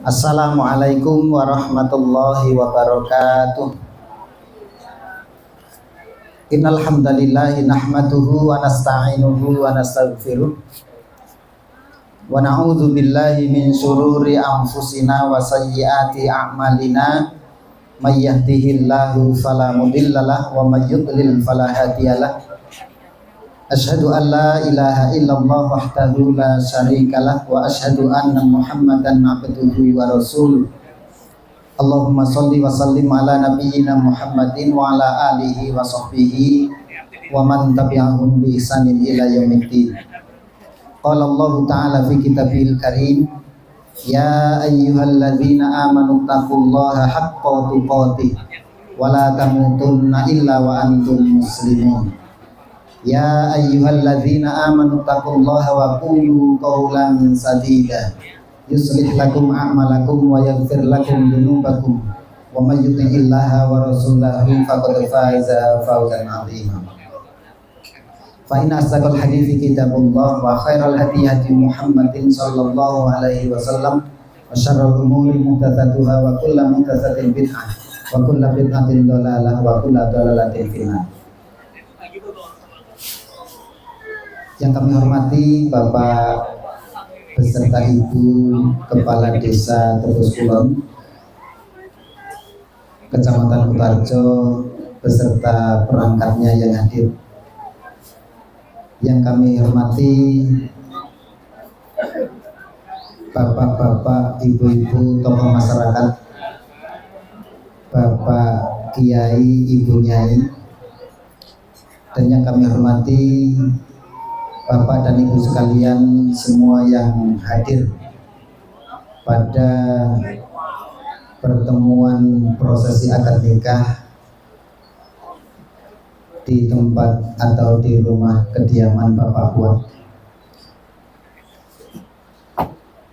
Assalamualaikum warahmatullahi wabarakatuh. Innal hamdalillahi nahmaduhu wa nasta'inuhu wa nastaghfiruh wa na'udzu billahi min shururi anfusina wa sayyiati a'malina may yahdihillahu fala mudhillalah wa may yudlil fala hadiyalah. Asyhadu an la ilaha illallah wahdahu la syarikalah wa asyhadu anna Muhammadan abduhu wa rasuluh. Allahumma sholli wa sallim ala nabiyyina Muhammadin wa ala alihi wa sahbihi wa man tabi'ahum bi ihsanin ila yaumiddin. Qala Allah ta'ala fi kitabil karim, ya ayyuhalladzina amanu taqullaha haqqa tuqatih wa la tamutunna illa wa antum muslimun. Ya ayyuhalladzina amanu taqullaha wa qulu qawlan sadida yuslih lakum a'malakum wa yaghfir lakum dhunubakum wa may yuti'illaha wa rasulahu faqad faza fawzan 'azima. Fa inna asdaqal hadithi kitabullah wa khairal hadi hadi Muhammadin sallallahu alaihi wasallam wa syarrul umuri muhdatsatuha wa kullu muhdatsatin bid'ah wa kullu bid'atin dhalalah wa kullu dhalalatin finnar. Yang kami hormati Bapak beserta Ibu Kepala Desa Tebus Kulon, Kecamatan Kutarjo beserta perangkatnya yang hadir. Yang kami hormati Bapak-bapak, Ibu-ibu tokoh masyarakat, Bapak Kiai, Ibu Nyai, dan yang kami hormati Bapak dan Ibu sekalian semua yang hadir pada pertemuan prosesi akad nikah di tempat atau di rumah kediaman Bapak Kuat.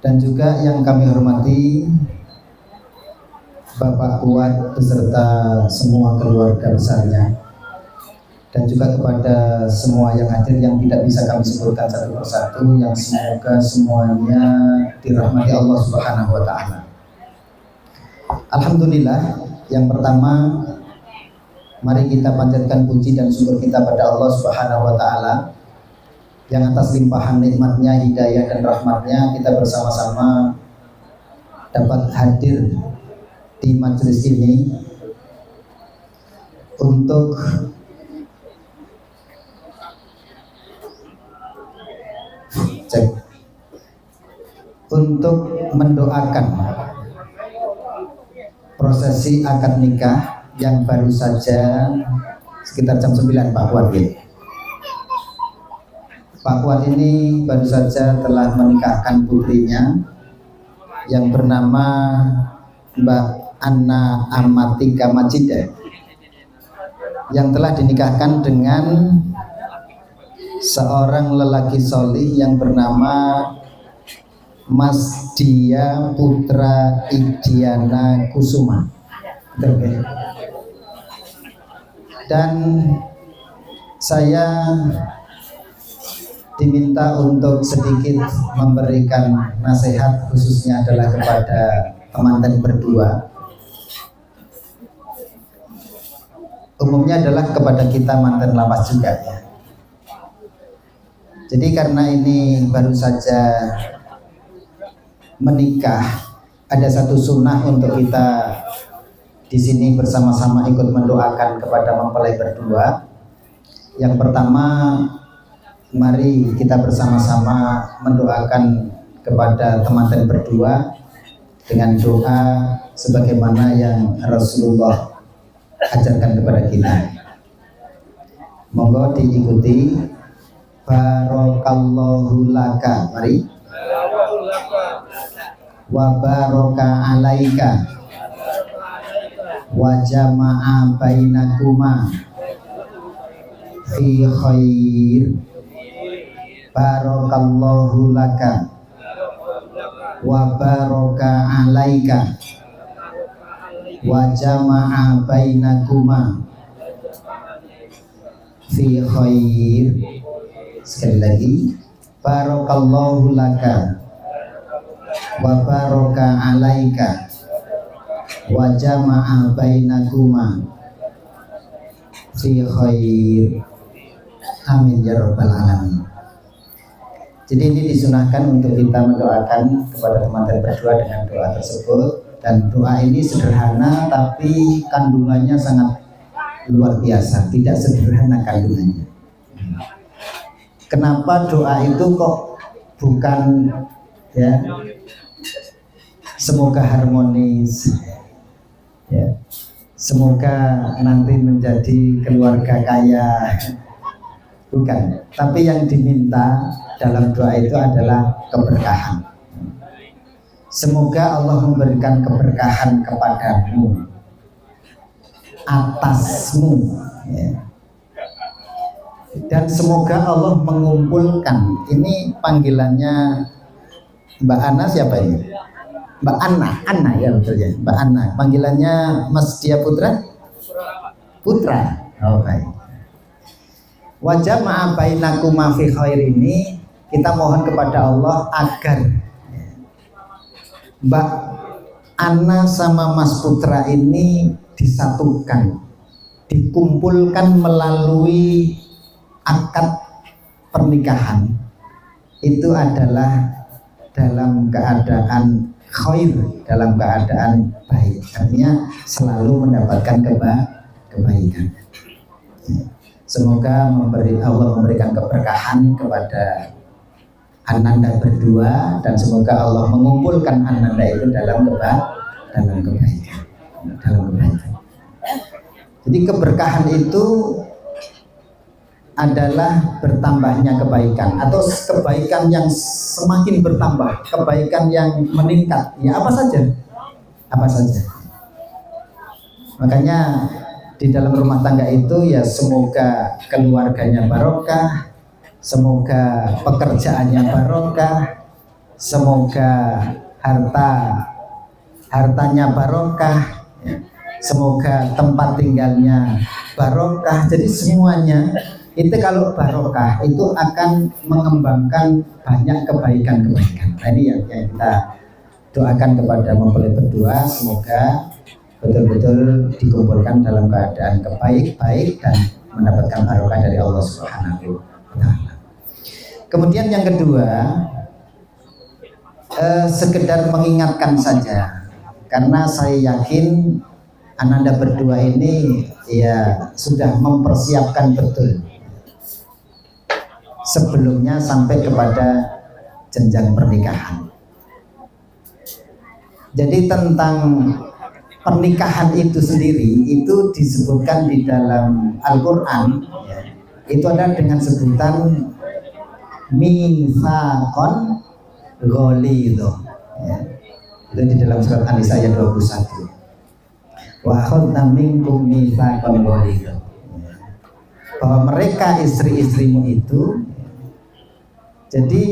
Dan juga yang kami hormati Bapak Kuat beserta semua keluarga besarnya. Dan juga kepada semua yang hadir yang tidak bisa kami sebutkan satu persatu, yang semoga semuanya dirahmati Allah Subhanahu wa ta'ala. Alhamdulillah, yang pertama mari kita panjatkan puji dan syukur kita pada Allah Subhanahu wa ta'ala yang atas limpahan nikmatnya, hidayah dan rahmatnya kita bersama-sama dapat hadir di majelis ini untuk mendoakan prosesi akad nikah yang baru saja sekitar jam 9 Pak Kuat ini. Pak Kuat ini baru saja telah menikahkan putrinya yang bernama Mbak Anna Amatika Majida yang telah dinikahkan dengan seorang lelaki solih yang bernama Mas Dia Putra Idiana Kusuma. Dan saya diminta untuk sedikit memberikan nasihat, khususnya adalah kepada teman-teman berdua. Umumnya adalah kepada kita mantan lawas juga ya. Jadi karena ini baru saja menikah, ada satu sunnah untuk kita di sini bersama-sama ikut mendoakan kepada mempelai berdua. Yang pertama, mari kita bersama-sama mendoakan kepada teman-teman berdua dengan doa sebagaimana yang Rasulullah ajarkan kepada kita. Monggo diikuti. Barakallahu laka, mari. Wa baraka alaika wa jama'a bainakuma fi khair. Barakallahu laka wa baraka alaika wa jama'a bainakuma fi khair. Sekali lagi, barakallahu laka wa baraka alaika wa jama'a bainakuma fi khair. Amin ya rabbal alamin. Jadi ini disunahkan untuk kita mendoakan kepada teman-teman berdua dengan doa tersebut, dan doa ini sederhana tapi kandungannya sangat luar biasa, tidak sederhana kandungannya. Kenapa doa itu kok bukan ya semoga harmonis, ya, semoga nanti menjadi keluarga kaya, bukan. Tapi yang diminta dalam doa itu adalah keberkahan. Semoga Allah memberikan keberkahan kepadamu, atasmu, ya. Dan semoga Allah mengumpulkan, ini panggilannya Mbak Ana siapa ini? Mbak Ana ya betul ya, Mbak Ana. Panggilannya Mas Dia Putra? Putra. Oh baik. Wajah ma'abainakuma fi khair ini kita mohon kepada Allah agar Mbak Ana sama Mas Putra ini disatukan, dikumpulkan melalui akad pernikahan. Itu adalah dalam keadaan khair, dalam keadaan baik, artinya selalu mendapatkan kebaikan. Semoga Allah memberikan keberkahan kepada Ananda berdua, dan semoga Allah mengumpulkan Ananda itu dalam kebaikan. Jadi keberkahan itu adalah bertambahnya kebaikan, atau kebaikan yang semakin bertambah, kebaikan yang meningkat, ya apa saja. Makanya di dalam rumah tangga itu ya semoga keluarganya barokah, semoga pekerjaannya barokah, semoga hartanya barokah, ya. Semoga tempat tinggalnya barokah. Jadi semuanya itu kalau barokah itu akan mengembangkan banyak kebaikan-kebaikan. Nah, ini yang kita doakan kepada mempelai berdua, semoga betul-betul dikumpulkan dalam keadaan baik dan mendapatkan barokah dari Allah Subhanahu wa Ta'ala. Kemudian yang kedua, sekedar mengingatkan saja, karena saya yakin Ananda berdua ini ya sudah mempersiapkan betul sebelumnya sampai kepada jenjang pernikahan. Jadi tentang pernikahan itu sendiri itu disebutkan di dalam Al-Quran, ya, itu ada dengan sebutan mitsaqon ghalidho, ya. Itu di dalam surat An-Nisa ayat 21. Wa akhadna minkum mitsaqon ghalidho, bahwa mereka istri-istrimu itu jadi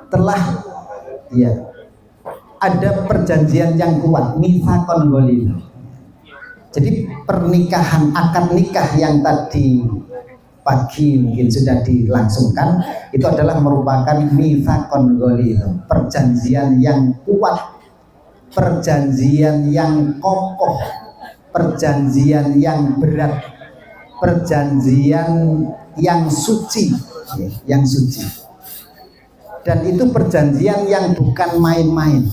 telah ya ada perjanjian yang kuat, mitsaqon ghalidho. Jadi pernikahan, akad nikah yang tadi pagi mungkin sudah dilangsungkan, itu adalah merupakan mitsaqon ghalidho, perjanjian yang kuat, perjanjian yang kokoh, perjanjian yang berat, perjanjian yang suci, yang suci. Dan itu perjanjian yang bukan main-main.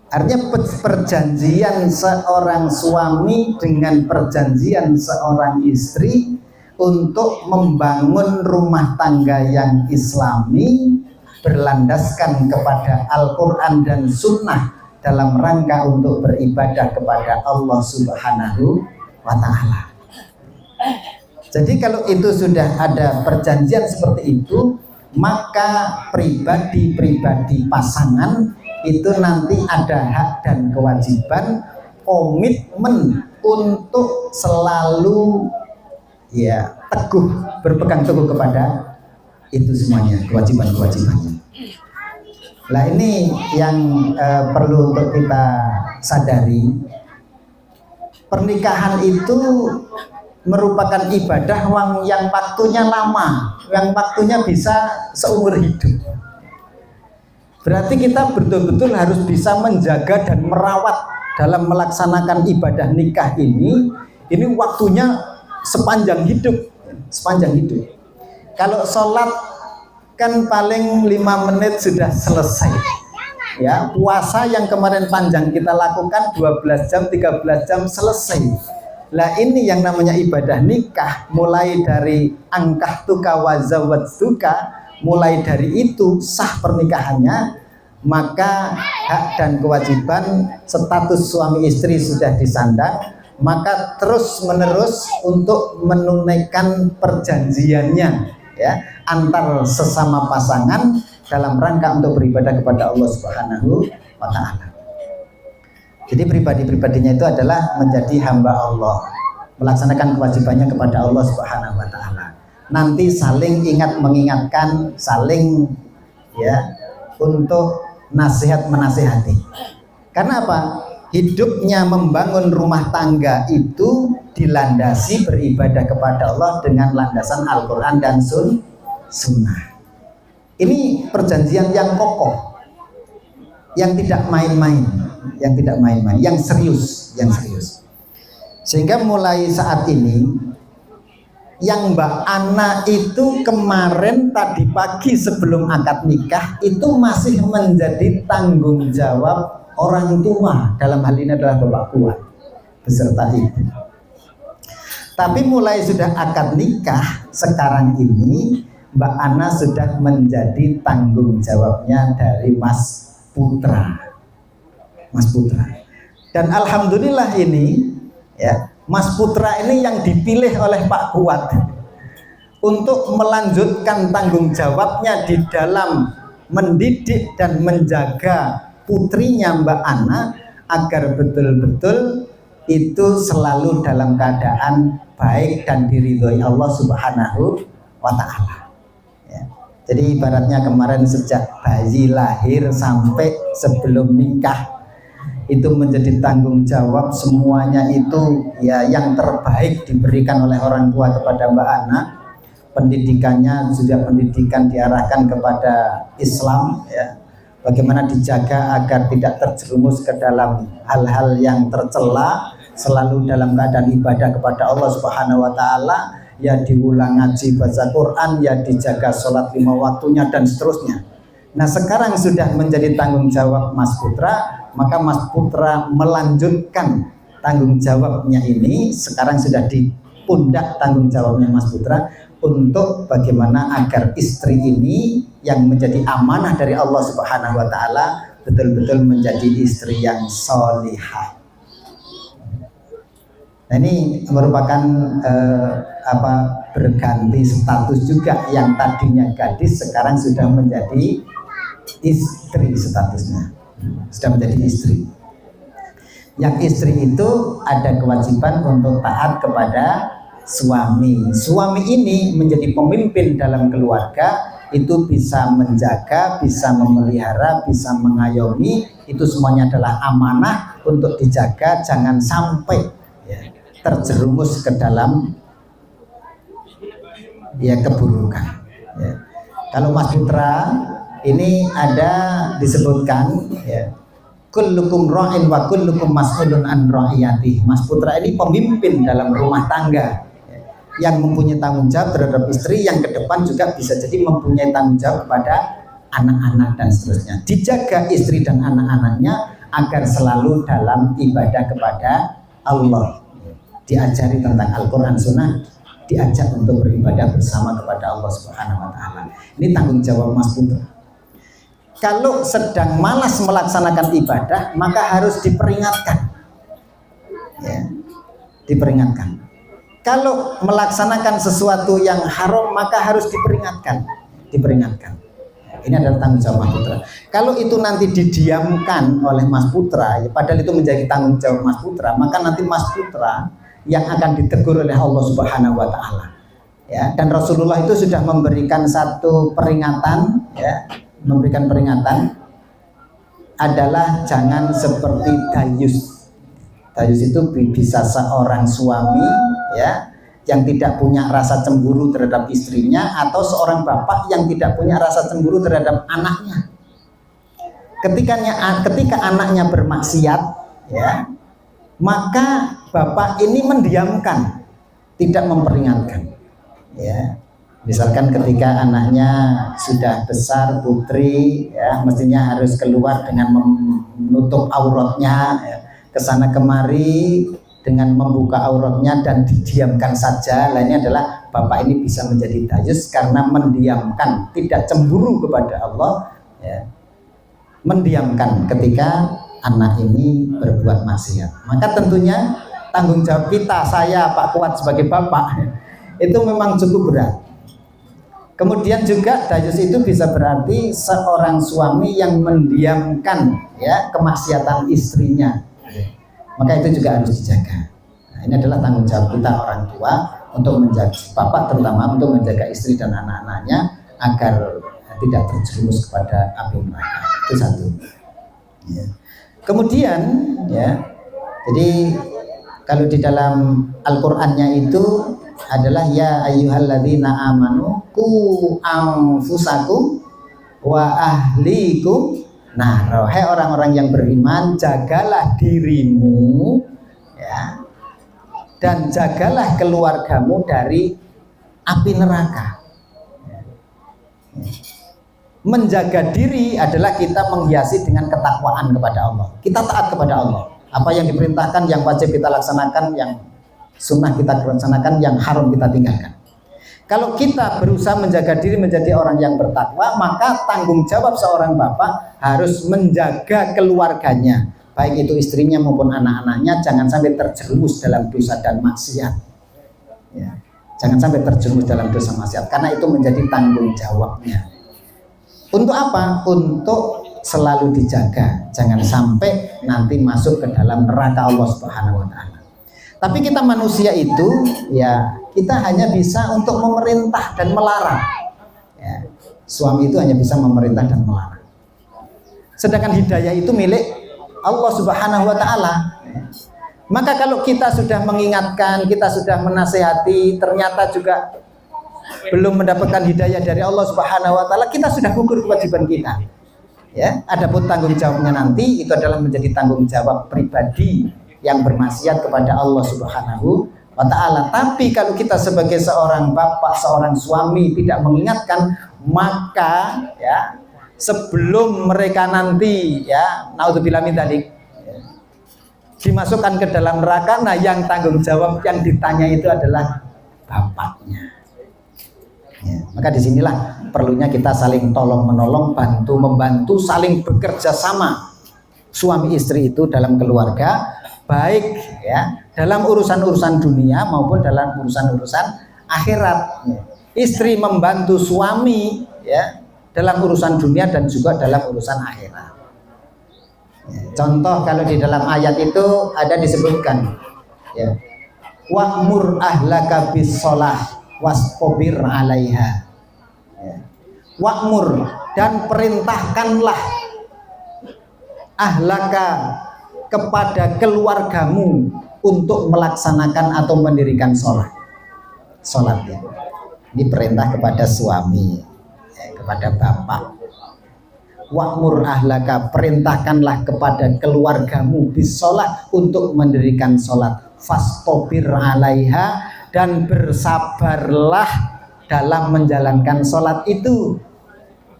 Artinya perjanjian seorang suami dengan perjanjian seorang istri untuk membangun rumah tangga yang islami, berlandaskan kepada Al-Quran dan Sunnah dalam rangka untuk beribadah kepada Allah Subhanahu wa Ta'ala. Jadi kalau itu sudah ada perjanjian seperti itu, maka pribadi-pribadi pasangan itu nanti ada hak dan kewajiban, komitmen untuk selalu ya teguh, berpegang teguh kepada itu semuanya, kewajiban-kewajibannya. Nah ini yang perlu untuk kita sadari. Pernikahan itu merupakan ibadah yang waktunya lama, yang waktunya bisa seumur hidup. Berarti kita betul-betul harus bisa menjaga dan merawat dalam melaksanakan ibadah nikah ini waktunya sepanjang hidup, sepanjang hidup. Kalau sholat kan paling 5 menit sudah selesai. Ya, puasa yang kemarin panjang kita lakukan 12 jam, 13 jam selesai. Lah ini yang namanya ibadah nikah, mulai dari angkah tuka wa zawwajtuka, mulai dari itu sah pernikahannya, maka hak dan kewajiban status suami istri sudah disandang, maka terus menerus untuk menunaikan perjanjiannya ya antar sesama pasangan dalam rangka untuk beribadah kepada Allah Subhanahu wa taala. Jadi pribadi-pribadinya itu adalah menjadi hamba Allah, melaksanakan kewajibannya kepada Allah Subhanahu wa taala. Nanti saling ingat mengingatkan, saling ya untuk nasihat menasihati. Karena apa? Hidupnya membangun rumah tangga itu dilandasi beribadah kepada Allah dengan landasan Al-Quran dan Sunnah. Ini perjanjian yang kokoh, yang tidak main-main, yang serius. Sehingga mulai saat ini, yang Mbak Ana itu kemarin tadi pagi sebelum akad nikah itu masih menjadi tanggung jawab orang tua, dalam hal ini adalah Bapak Kuat beserta ibu. Tapi mulai sudah akad nikah sekarang ini, Mbak Ana sudah menjadi tanggung jawabnya dari Mas Putra. Dan alhamdulillah ini ya, Mas Putra ini yang dipilih oleh Pak Kuat untuk melanjutkan tanggung jawabnya di dalam mendidik dan menjaga putrinya Mbak Ana agar betul-betul itu selalu dalam keadaan baik dan diridhoi Allah Subhanahu wa taala. Ya. Jadi ibaratnya kemarin sejak bayi lahir sampai sebelum nikah itu menjadi tanggung jawab semuanya itu ya yang terbaik diberikan oleh orang tua kepada Mbak Ana. Pendidikannya juga pendidikan diarahkan kepada Islam ya. Bagaimana dijaga agar tidak terjerumus ke dalam hal-hal yang tercela, selalu dalam keadaan ibadah kepada Allah Subhanahu wa taala, ya diulang ngaji baca Quran, ya dijaga sholat 5 waktunya dan seterusnya. Nah, sekarang sudah menjadi tanggung jawab Mas Putra, maka Mas Putra melanjutkan tanggung jawabnya ini, sekarang sudah di pundak tanggung jawabnya Mas Putra untuk bagaimana agar istri ini yang menjadi amanah dari Allah Subhanahu wa taala betul-betul menjadi istri yang sholihah. Nah, ini merupakan berganti status juga, yang tadinya gadis sekarang sudah menjadi istri statusnya. Sudah menjadi istri. Yang istri itu ada kewajiban untuk taat kepada suami. Suami ini menjadi pemimpin dalam keluarga, itu bisa menjaga, bisa memelihara, bisa mengayomi, itu semuanya adalah amanah untuk dijaga, jangan sampai ya, terjerumus ke dalam ya keburukan. Ya. Kalau Mas Putra ini ada disebutkan ya, kullukum ra'in wa kullukum mas'ulun an ra'iyati. Mas Putra ini pemimpin dalam rumah tangga yang mempunyai tanggung jawab terhadap istri, yang ke depan juga bisa jadi mempunyai tanggung jawab kepada anak-anak dan seterusnya. Dijaga istri dan anak-anaknya agar selalu dalam ibadah kepada Allah. Diajari tentang Al-Quran Sunnah, diajak untuk beribadah bersama kepada Allah Subhanahu wa taala. Ini tanggung jawab Mas Putra. Kalau sedang malas melaksanakan ibadah, maka harus diperingatkan. Ya, diperingatkan. Kalau melaksanakan sesuatu yang haram, maka harus diperingatkan. Ini adalah tanggung jawab Mas Putra. Kalau itu nanti didiamkan oleh Mas Putra, ya, padahal itu menjadi tanggung jawab Mas Putra, maka nanti Mas Putra yang akan ditegur oleh Allah Subhanahu wa taala. Ya, dan Rasulullah itu sudah memberikan satu peringatan, ya, memberikan peringatan adalah jangan seperti dayus. Dayus itu bisa seorang suami ya yang tidak punya rasa cemburu terhadap istrinya, atau seorang bapak yang tidak punya rasa cemburu terhadap anaknya. Ketika anaknya bermaksiat, ya, maka bapak ini mendiamkan, tidak memperingatkan. Ya, misalkan ketika anaknya sudah besar, putri, ya, mestinya harus keluar dengan menutup auratnya, ya, kesana kemari dengan membuka auratnya dan didiamkan saja. Lainnya adalah bapak ini bisa menjadi dayus karena mendiamkan, tidak cemburu kepada Allah, ya, mendiamkan ketika anak ini berbuat maksiat. Maka tentunya tanggung jawab kita, saya Pak Kuat sebagai bapak, itu memang cukup berat. Kemudian juga dayus itu bisa berarti seorang suami yang mendiamkan, ya, kemaksiatan istrinya. Maka itu juga harus dijaga. Nah, ini adalah tanggung jawab kita orang tua untuk menjaga, bapak terutama untuk menjaga istri dan anak-anaknya agar tidak terjerumus kepada api neraka. Itu satu. Ya. Kemudian, ya, jadi kalau di dalam Al-Qur'annya itu adalah ya ayyuhalladzina amanu qu anfusakum wa ahlikum. Nah, hai orang-orang yang beriman, jagalah dirimu, ya, dan jagalah keluargamu dari api neraka. Menjaga diri adalah kita menghiasi dengan ketakwaan kepada Allah. Kita taat kepada Allah. Apa yang diperintahkan, yang wajib kita laksanakan, yang sunnah kita laksanakan, yang haram kita tinggalkan. Kalau kita berusaha menjaga diri menjadi orang yang bertakwa, maka tanggung jawab seorang bapak harus menjaga keluarganya, baik itu istrinya maupun anak-anaknya, jangan sampai terjerumus dalam dosa dan maksiat. Ya, jangan sampai terjerumus dalam dosa maksiat, karena itu menjadi tanggung jawabnya. Untuk apa? Untuk selalu dijaga, jangan sampai nanti masuk ke dalam neraka Allah Subhanahu wa Ta'ala. Tapi kita manusia itu, ya, kita hanya bisa untuk memerintah dan melarang. Ya, suami itu hanya bisa memerintah dan melarang. Sedangkan hidayah itu milik Allah Subhanahu wa Ta'ala. Maka kalau kita sudah mengingatkan, kita sudah menasehati, ternyata juga belum mendapatkan hidayah dari Allah Subhanahu wa Ta'ala, kita sudah gugur kewajiban kita. Ya, adapun tanggung jawabnya nanti itu adalah menjadi tanggung jawab pribadi yang bermaksiat kepada Allah Subhanahu wa Ta'ala. Tapi kalau kita sebagai seorang bapak, seorang suami tidak mengingatkan, maka, ya, sebelum mereka nanti, ya, naudzubillah min dzalik, ya, dimasukkan ke dalam neraka, nah yang tanggung jawab yang ditanya itu adalah bapaknya. Ya, maka disinilah perlunya kita saling tolong menolong, bantu membantu, saling bekerja sama suami istri itu dalam keluarga, baik, ya, dalam urusan-urusan dunia maupun dalam urusan-urusan akhirat. Ya. Istri membantu suami, ya, dalam urusan dunia dan juga dalam urusan akhirat. Ya. Contoh kalau di dalam ayat itu ada disebutkan, ya, wa'mur ahlaka bis-shalah wasbir 'alaiha. Ya. Wa'mur, dan perintahkanlah ahlaka, kepada keluargamu untuk melaksanakan atau mendirikan sholat. Sholat, ya. Ini perintah kepada suami, ya, kepada bapak. Wa'mur ahlaka, perintahkanlah kepada keluargamu bis sholat, untuk mendirikan sholat. Fastobir 'alaiha, dan bersabarlah dalam menjalankan sholat itu.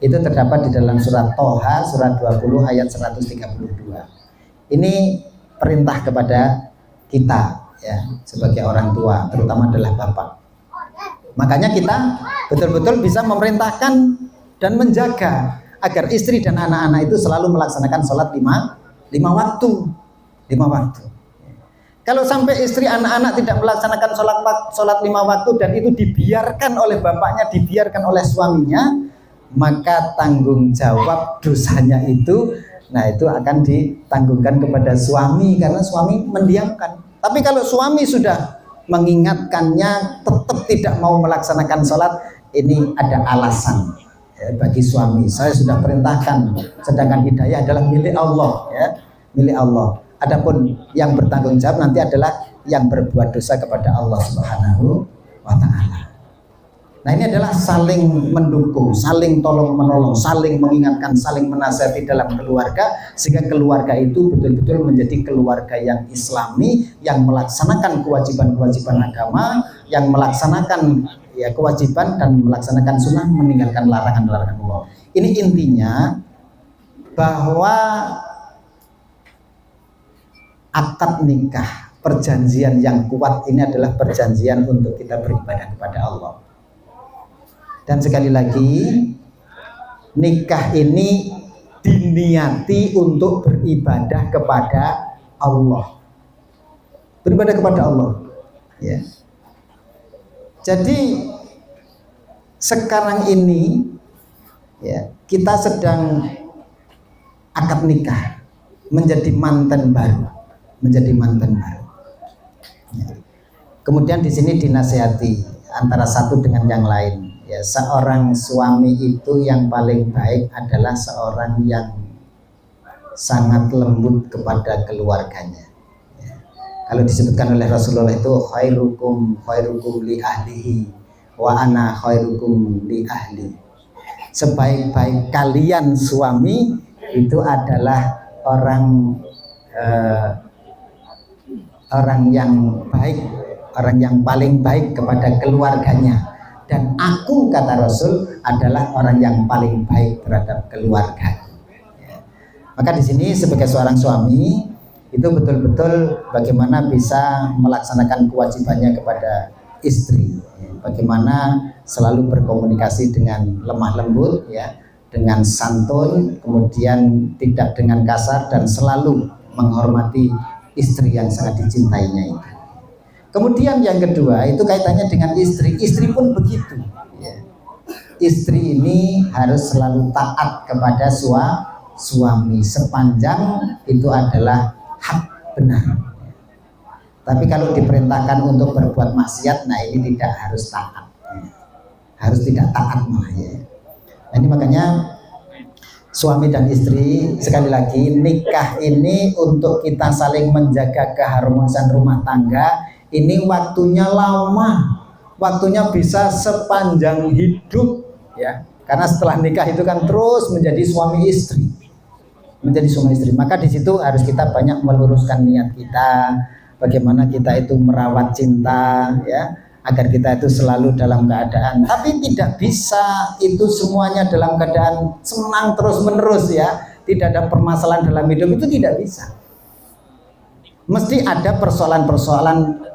Itu terdapat di dalam surat Toha, surat 20 ayat 132. Ini perintah kepada kita, ya, sebagai orang tua, terutama adalah bapak. Makanya kita betul-betul bisa memerintahkan dan menjaga agar istri dan anak-anak itu selalu melaksanakan sholat lima waktu. Kalau sampai istri anak-anak tidak melaksanakan sholat 5 waktu dan itu dibiarkan oleh bapaknya, dibiarkan oleh suaminya, maka tanggung jawab dosanya itu, nah, itu akan ditanggungkan kepada suami karena suami mendiamkan. Tapi kalau suami sudah mengingatkannya tetap tidak mau melaksanakan sholat, ini ada alasan, ya, bagi suami. Saya sudah perintahkan, sedangkan hidayah adalah milik Allah, ya, milik Allah. Adapun yang bertanggung jawab nanti adalah yang berbuat dosa kepada Allah Subhanahu wa Ta'ala. Nah, ini adalah saling mendukung, saling tolong menolong, saling mengingatkan, saling menasihati dalam keluarga, sehingga keluarga itu betul-betul menjadi keluarga yang Islami, yang melaksanakan kewajiban-kewajiban agama, yang melaksanakan ya kewajiban dan melaksanakan sunnah, meninggalkan larangan-larangan Allah. Ini intinya bahwa akad nikah, perjanjian yang kuat ini adalah perjanjian untuk kita beribadah kepada Allah. Dan sekali lagi, nikah ini diniati untuk beribadah kepada Allah. Beribadah kepada Allah, ya. Jadi sekarang ini ya, kita sedang akad nikah, menjadi manten baru. Ya. Kemudian di sini dinasihati antara satu dengan yang lain. Ya, seorang suami itu yang paling baik adalah seorang yang sangat lembut kepada keluarganya. Ya. Kalau disebutkan oleh Rasulullah itu khairukum li ahlihi wa ana khairukum li ahli. Sebaik-baik kalian suami itu adalah orang yang baik, orang yang paling baik kepada keluarganya. Dan aku, kata Rasul, adalah orang yang paling baik terhadap keluarga. Ya. Maka di sini sebagai seorang suami itu betul-betul bagaimana bisa melaksanakan kewajibannya kepada istri. Ya. Bagaimana selalu berkomunikasi dengan lemah lembut, ya, dengan santun, kemudian tidak dengan kasar dan selalu menghormati istri yang sangat dicintainya itu. Kemudian yang kedua itu kaitannya dengan istri. Istri pun begitu. Ya. Istri ini harus selalu taat kepada suami sepanjang itu adalah hak benar. Tapi kalau diperintahkan untuk berbuat maksiat, nah ini tidak harus taat. Ya. Harus tidak taat malah ya. Nah, ini makanya suami dan istri, sekali lagi, nikah ini untuk kita saling menjaga keharmonisan rumah tangga. Ini waktunya lama, waktunya bisa sepanjang hidup, ya. Karena setelah nikah itu kan terus menjadi suami istri, Maka di situ harus kita banyak meluruskan niat kita, bagaimana kita itu merawat cinta, ya, agar kita itu selalu dalam keadaan. Tapi tidak bisa itu semuanya dalam keadaan senang terus menerus, ya. Tidak ada permasalahan dalam hidup itu tidak bisa. Mesti ada persoalan-persoalan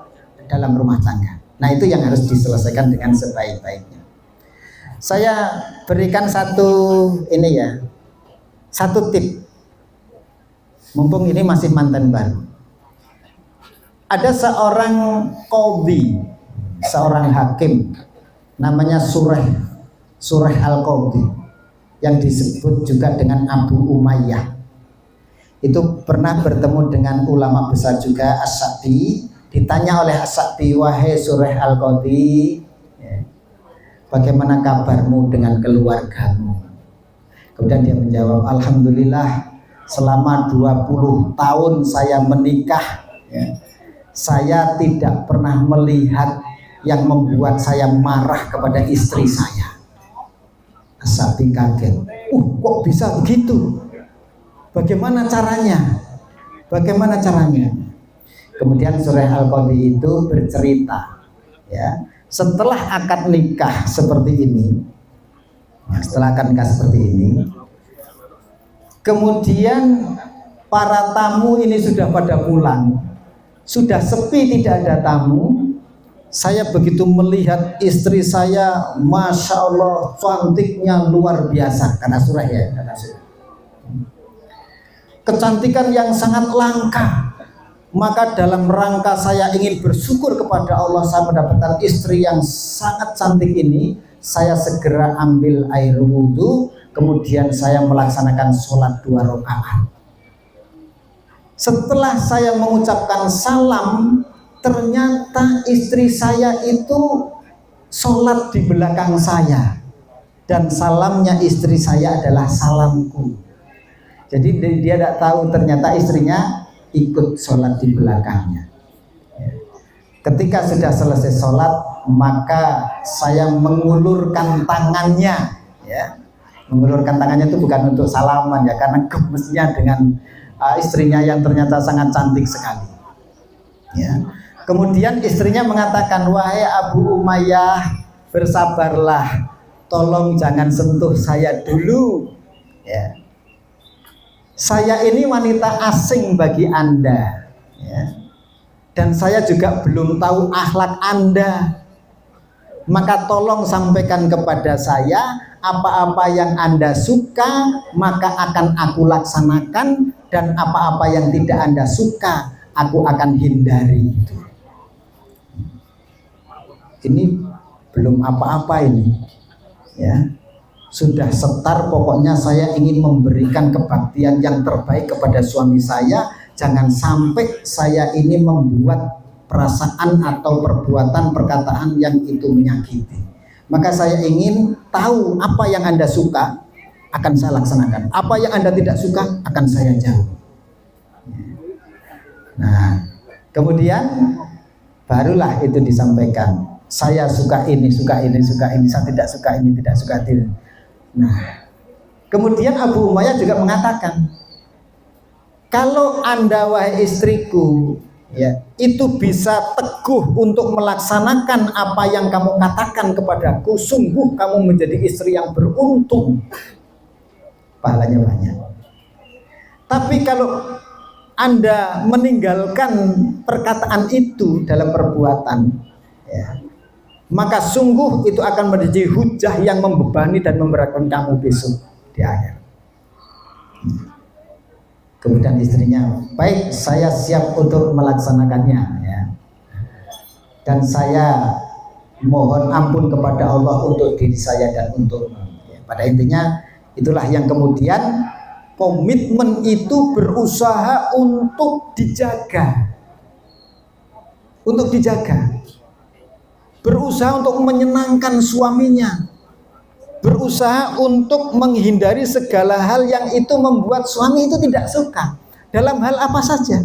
dalam rumah tangga. Nah, itu yang harus diselesaikan dengan sebaik-baiknya. Saya berikan satu tip. Mumpung ini masih mantan baru. Ada seorang qadhi, seorang hakim, namanya Surah Al-Qadhi, yang disebut juga dengan Abu Umayyah. Itu pernah bertemu dengan ulama besar juga, As-Sa'di. Ditanya oleh As-Sa'di, wahai Surah Al-Qadhi, ya, bagaimana kabarmu dengan keluargamu? Kemudian dia menjawab, alhamdulillah, selama 20 tahun saya menikah, ya, saya tidak pernah melihat yang membuat saya marah kepada istri saya. As-Sa'di kaget, kok bisa begitu? Bagaimana caranya? Kemudian Surah Al-Qadhi itu bercerita, ya, setelah akad nikah seperti ini, kemudian para tamu ini sudah pada pulang, sudah sepi, tidak ada tamu. Saya begitu melihat istri saya, masya Allah, cantiknya luar biasa, kata surah, ya, kecantikan yang sangat langka. Maka dalam rangka saya ingin bersyukur kepada Allah, saya mendapatkan istri yang sangat cantik ini. Saya segera ambil air wudhu, kemudian saya melaksanakan sholat 2 rakaat. Setelah saya mengucapkan salam, ternyata istri saya itu sholat di belakang saya, dan salamnya istri saya adalah salamku. Jadi dia tidak tahu ternyata istrinya ikut sholat di belakangnya. Ketika sudah selesai sholat, maka saya mengulurkan tangannya, ya. Mengulurkan tangannya itu bukan untuk salaman ya, karena gemesnya dengan istrinya yang ternyata sangat cantik sekali. Ya. Kemudian istrinya mengatakan, wahai Abu Umayyah, bersabarlah, tolong jangan sentuh saya dulu. Ya. Saya ini wanita asing bagi Anda. Ya. Dan saya juga belum tahu akhlak Anda. Maka tolong sampaikan kepada saya, apa-apa yang Anda suka maka akan aku laksanakan, dan apa-apa yang tidak Anda suka aku akan hindari. Ini belum apa-apa ini, ya. Sudah setar, pokoknya saya ingin memberikan kebaktian yang terbaik kepada suami saya. Jangan sampai saya ini membuat perasaan atau perbuatan perkataan yang itu menyakiti. Maka saya ingin tahu apa yang Anda suka akan saya laksanakan, apa yang Anda tidak suka akan saya jauh. Nah, kemudian barulah itu disampaikan. Saya suka ini, suka ini, suka ini, saya tidak suka ini, tidak suka ini. Nah, kemudian Abu Umayyah juga mengatakan, kalau Anda wahai istriku, ya, itu bisa teguh untuk melaksanakan apa yang kamu katakan kepadaku, sungguh kamu menjadi istri yang beruntung, pahalanya banyak. Tapi kalau Anda meninggalkan perkataan itu dalam perbuatan, ya, maka sungguh itu akan menjadi hujah yang membebani dan memberatkan kamu besok di akhir. Kemudian istrinya, baik, saya siap untuk melaksanakannya, ya. Dan saya mohon ampun kepada Allah untuk diri saya dan untuk, ya. Pada intinya itulah yang kemudian komitmen itu berusaha untuk dijaga, berusaha untuk menyenangkan suaminya, berusaha untuk menghindari segala hal yang itu membuat suami itu tidak suka. Dalam hal apa saja,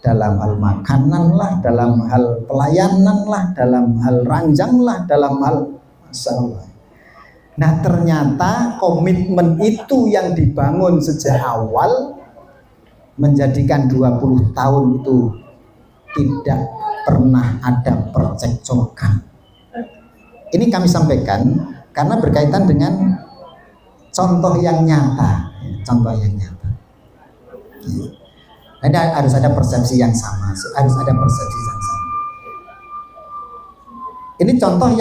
dalam hal makanan lah, dalam hal pelayanan lah, dalam hal ranjang lah, dalam hal masalah. Nah, ternyata komitmen itu yang dibangun sejak awal menjadikan 20 tahun itu tidak pernah ada percekcokan. Ini kami sampaikan karena berkaitan dengan contoh yang nyata, contoh yang nyata. Ada harus ada persepsi yang sama, harus ada persepsi yang sama. Ini contoh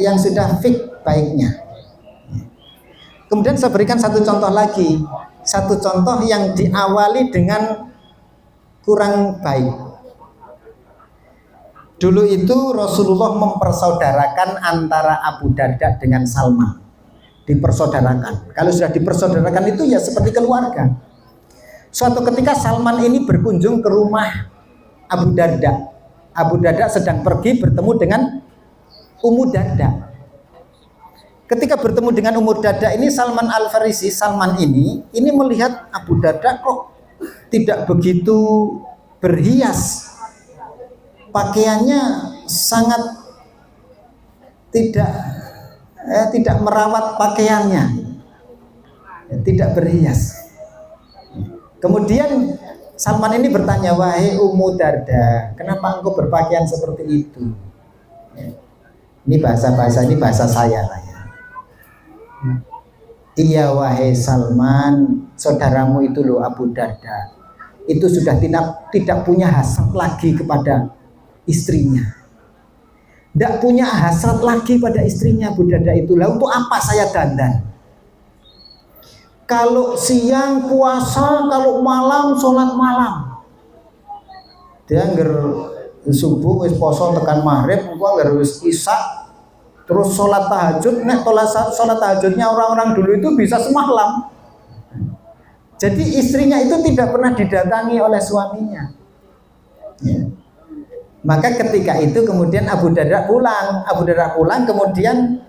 yang sudah fix baiknya. Kemudian saya berikan satu contoh lagi, satu contoh yang diawali dengan kurang baik. Dulu itu Rasulullah mempersaudarakan antara Abu Darda dengan Salman. Dipersaudarakan. Kalau sudah dipersaudarakan itu ya seperti keluarga. Suatu ketika Salman ini berkunjung ke rumah Abu Darda. Abu Darda sedang pergi bertemu dengan Ummu Darda. Ketika bertemu dengan Ummu Darda ini, Salman Al-Farisi, Salman ini melihat Abu Darda kok tidak begitu berhias. Pakaiannya sangat tidak merawat pakaiannya, tidak berhias. Kemudian Salman ini bertanya, wahai Ummu Darda, kenapa engkau berpakaian seperti itu? Ini bahasa saya lah ya. Iya wahai Salman, saudaramu itu loh Abu Darda, itu sudah tidak punya hasrat lagi kepada istrinya, tidak punya hasrat lagi pada istrinya. Abu Darda itulah, untuk apa saya dandan? Kalau siang puasa, kalau malam sholat malam. Dia ngger subuh wis poso tekan maghrib, engko ngger wis isya terus sholat tahajud. Nek sholat tahajudnya orang-orang dulu itu bisa semalam. Jadi istrinya itu tidak pernah didatangi oleh suaminya, ya. Maka ketika itu kemudian Abu Darda pulang, kemudian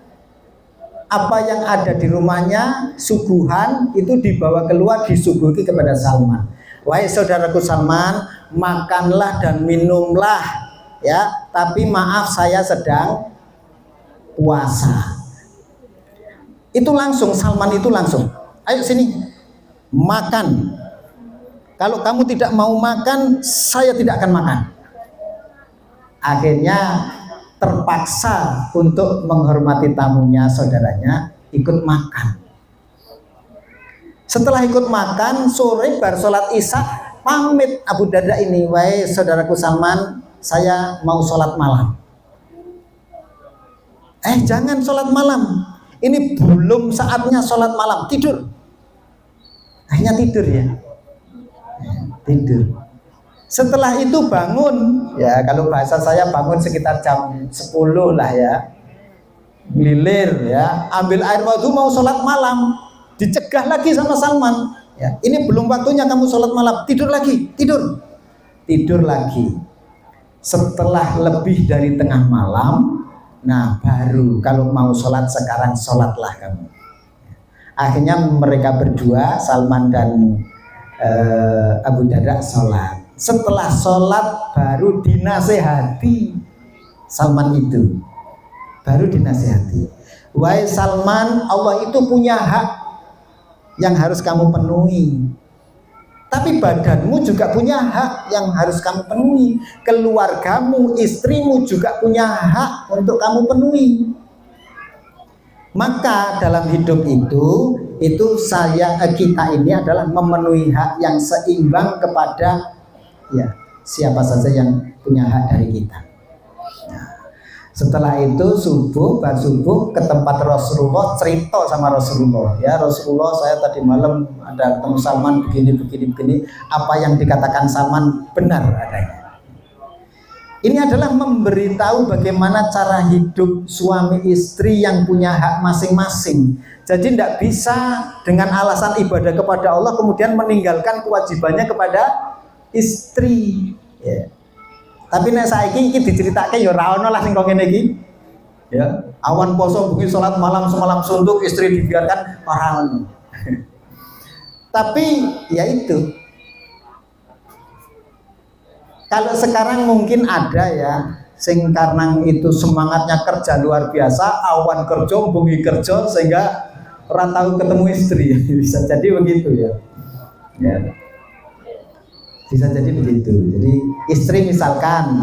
apa yang ada di rumahnya, suguhan itu dibawa keluar, disuguhi kepada Salman. Wahai saudaraku Salman, makanlah dan minumlah, ya, tapi maaf saya sedang puasa. Itu langsung Salman itu langsung, ayo sini makan. Kalau kamu tidak mau makan, saya tidak akan makan. Akhirnya terpaksa untuk menghormati tamunya, saudaranya, ikut makan. Setelah ikut makan, sore bar sholat isya, pamit Abu Darda ini, wahai saudaraku Salman, saya mau sholat malam. Jangan sholat malam, ini belum saatnya sholat malam, tidur. Akhirnya tidur ya, tidur. Setelah itu bangun, ya kalau bahasa saya bangun sekitar jam 10 lah ya, ngelilir ya, ambil air wudhu mau sholat malam, dicegah lagi sama Salman. Ya, ini belum waktunya kamu sholat malam, tidur lagi, tidur lagi. Setelah lebih dari tengah malam, nah baru kalau mau sholat sekarang sholatlah kamu. Akhirnya mereka berdua, Salman dan Abu Darda sholat. Setelah sholat baru dinasehati Salman itu, baru dinasehati, wahai Salman, Allah itu punya hak yang harus kamu penuhi, tapi badanmu juga punya hak yang harus kamu penuhi, keluargamu, istrimu juga punya hak untuk kamu penuhi. Maka dalam hidup itu kita ini adalah memenuhi hak yang seimbang kepada ya siapa saja yang punya hak dari kita. Nah, setelah itu subuh ke tempat Rasulullah, cerita sama Rasulullah, ya Rasulullah, saya tadi malam ada ketemu Salman begini, apa yang dikatakan Salman benar adanya. Ini adalah memberitahu bagaimana cara hidup suami istri yang punya hak masing-masing. Jadi tidak bisa dengan alasan ibadah kepada Allah kemudian meninggalkan kewajibannya kepada istri. Ya. Tapi nek saiki iki diceritake ya ora ono lah sing kok ngene iki. Ya, awan poso bengi salat malam semalam suntuk, istri dibiarkan ora ono. Tapi ya itu. Kalau sekarang mungkin ada ya sing karena itu semangatnya kerja luar biasa, awan kerja, bengi kerja sehingga ora tahu ketemu istri. Bisa jadi begitu ya. Ya. Bisa jadi begitu. Jadi istri misalkan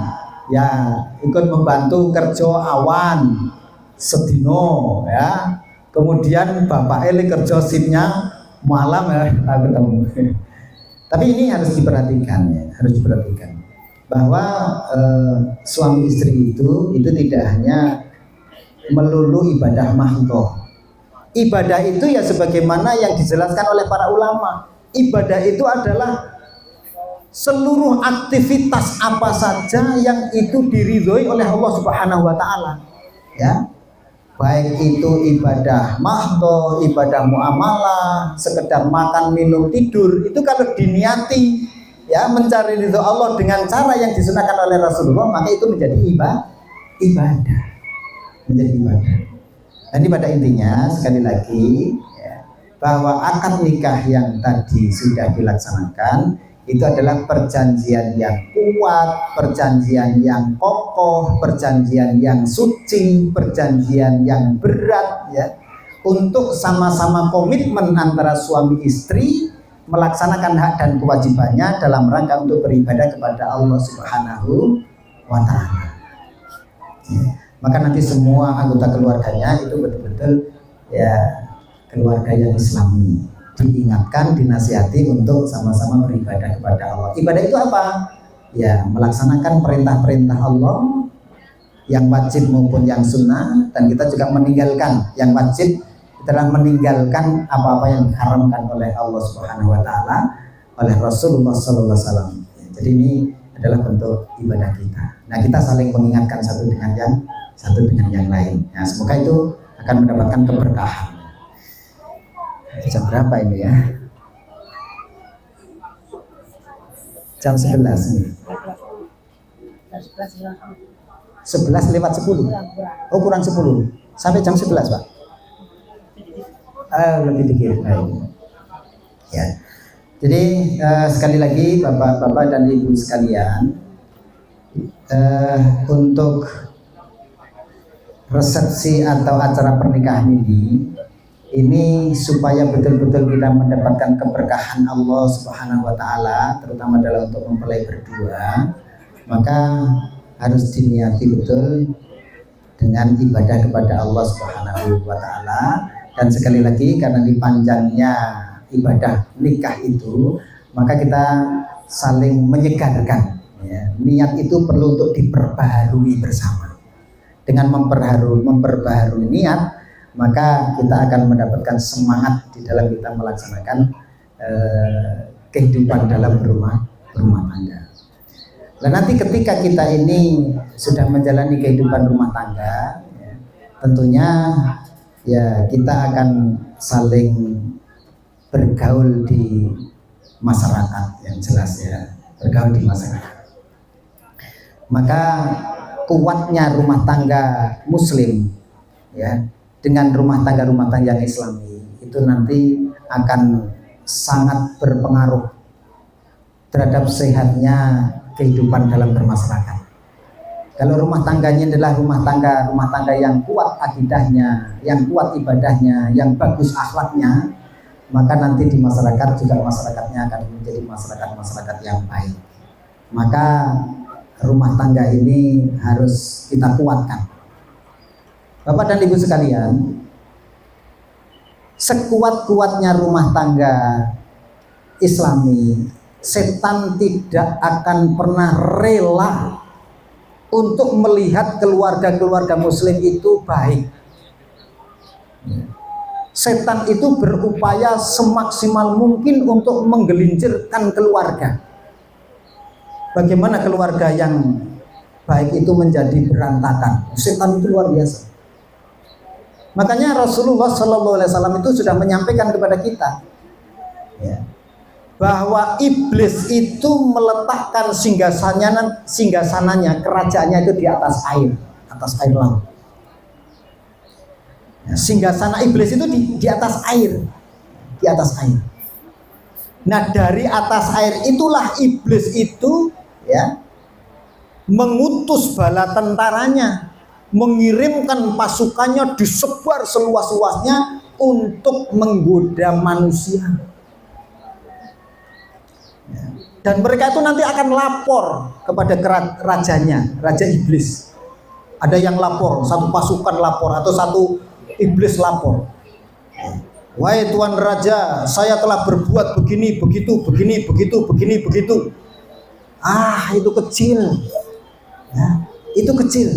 ya ikut membantu kerja awan sedino ya, kemudian bapak Eli kerja sipnya malam ya ketemu. Tapi ini harus diperhatikan ya, harus diperhatikan bahwa suami istri itu tidak hanya melulu ibadah mahdhah. Ibadah itu ya sebagaimana yang dijelaskan oleh para ulama. Ibadah itu adalah seluruh aktivitas apa saja yang itu diridhoi oleh Allah Subhanahu wa taala. Ya. Baik itu ibadah mahdhah, ibadah muamalah, sekedar makan, minum, tidur, itu kalau diniati ya mencari ridho Allah dengan cara yang disunahkan oleh Rasulullah, maka itu menjadi ibadah. Menjadi ibadah. Jadi pada intinya sekali lagi ya, bahwa akad nikah yang tadi sudah dilaksanakan itu adalah perjanjian yang kuat, perjanjian yang kokoh, perjanjian yang suci, perjanjian yang berat ya, untuk sama-sama komitmen antara suami istri melaksanakan hak dan kewajibannya dalam rangka untuk beribadah kepada Allah Subhanahu wa taala. Ya. Maka nanti semua anggota keluarganya itu betul-betul ya keluarga yang Islami, diingatkan, dinasihati untuk sama-sama beribadah kepada Allah. Ibadah itu apa? Ya melaksanakan perintah-perintah Allah yang wajib maupun yang sunnah, dan kita juga meninggalkan yang wajib adalah meninggalkan apa-apa yang diharamkan oleh Allah Subhanahu wa taala, oleh Rasulullah sallallahu alaihi wasallam. Jadi ini adalah bentuk ibadah kita. Nah, kita saling mengingatkan satu dengan yang lain. Nah, semoga itu akan mendapatkan keberkahan. Jam berapa ini ya? Jam 11 nih. 11 lewat 10. Oh, kurang 10. Sampai jam 11, Pak. Lebih dikit. Ya. Jadi sekali lagi Bapak-bapak dan Ibu sekalian, Untuk resepsi atau acara pernikahan ini supaya betul-betul kita mendapatkan keberkahan Allah Subhanahu wa taala, terutama dalam untuk mempelai berdua, maka harus diniati betul dengan ibadah kepada Allah Subhanahu wa taala. Dan sekali lagi, karena dipanjangnya ibadah nikah itu, maka kita saling menyegarkan ya. Niat itu perlu untuk diperbaharui bersama. Dengan memperbaharui niat, maka kita akan mendapatkan semangat di dalam kita melaksanakan kehidupan dalam rumah tangga. Dan nanti ketika kita ini sudah menjalani kehidupan rumah tangga, ya, tentunya ya kita akan saling bergaul di masyarakat, yang jelas ya, bergaul di masyarakat. Maka kuatnya rumah tangga Muslim ya dengan rumah tangga yang Islami itu nanti akan sangat berpengaruh terhadap sehatnya kehidupan dalam bermasyarakat. Kalau rumah tangganya adalah rumah tangga yang kuat akidahnya, yang kuat ibadahnya, yang bagus akhlaknya, maka nanti di masyarakat juga masyarakatnya akan menjadi masyarakat yang baik. Maka rumah tangga ini harus kita kuatkan. Bapak dan Ibu sekalian, sekuat-kuatnya rumah tangga Islami, setan tidak akan pernah rela untuk melihat keluarga-keluarga Muslim itu baik. Setan itu berupaya semaksimal mungkin untuk menggelincirkan keluarga. Bagaimana keluarga yang baik itu menjadi berantakan? Setan itu luar biasa. Makanya Rasulullah SAW itu sudah menyampaikan kepada kita ya, bahwa iblis itu meletakkan singgasananya, kerajaannya itu di atas air laut. Ya, singgasana iblis itu di atas air, Nah, dari atas air itulah iblis itu ya mengutus bala tentaranya, mengirimkan pasukannya disebar seluas-luasnya untuk menggoda manusia. Dan mereka itu nanti akan lapor kepada rajanya, raja iblis. Ada yang lapor, satu pasukan lapor atau satu iblis lapor. Wahai Tuan Raja, saya telah berbuat begini, begitu. Itu kecil. Ya, itu kecil.